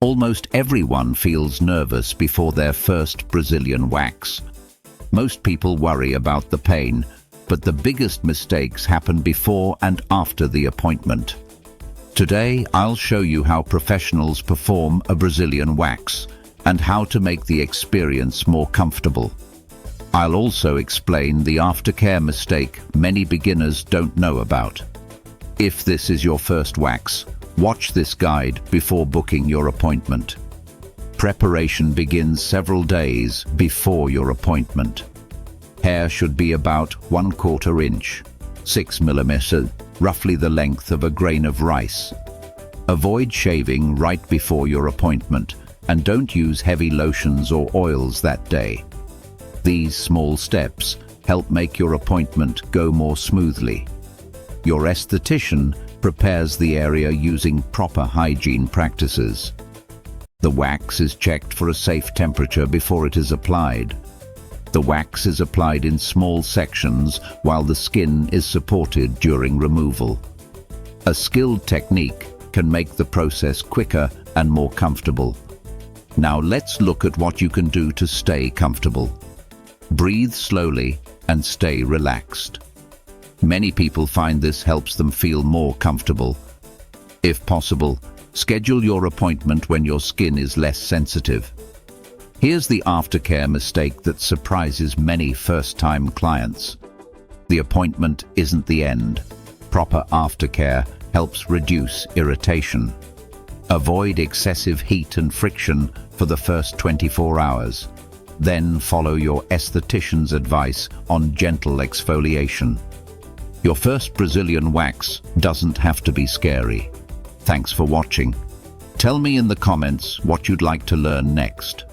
Almost everyone feels nervous before their first Brazilian wax. Most people worry about the pain, but the biggest mistakes happen before and after the appointment. Today, I'll show you how professionals perform a Brazilian wax and how to make the experience more comfortable. I'll also explain the aftercare mistake many beginners don't know about. If this is your first wax, watch this guide before booking your appointment. Preparation begins several days before your appointment. Hair should be about 1/4 inch, 6 millimeters, roughly the length of a grain of rice. Avoid shaving right before your appointment and don't use heavy lotions or oils that day. These small steps help make your appointment go more smoothly. Your esthetician prepares the area using proper hygiene practices. The wax is checked for a safe temperature before it is applied. The wax is applied in small sections while the skin is supported during removal. A skilled technique can make the process quicker and more comfortable. Now let's look at what you can do to stay comfortable. Breathe slowly and stay relaxed. Many people find this helps them feel more comfortable. If possible, schedule your appointment when your skin is less sensitive. Here's the aftercare mistake that surprises many first-time clients. The appointment isn't the end. Proper aftercare helps reduce irritation. Avoid excessive heat and friction for the first 24 hours. Then follow your esthetician's advice on gentle exfoliation. Your first Brazilian wax doesn't have to be scary. Thanks for watching. Tell me in the comments what you'd like to learn next.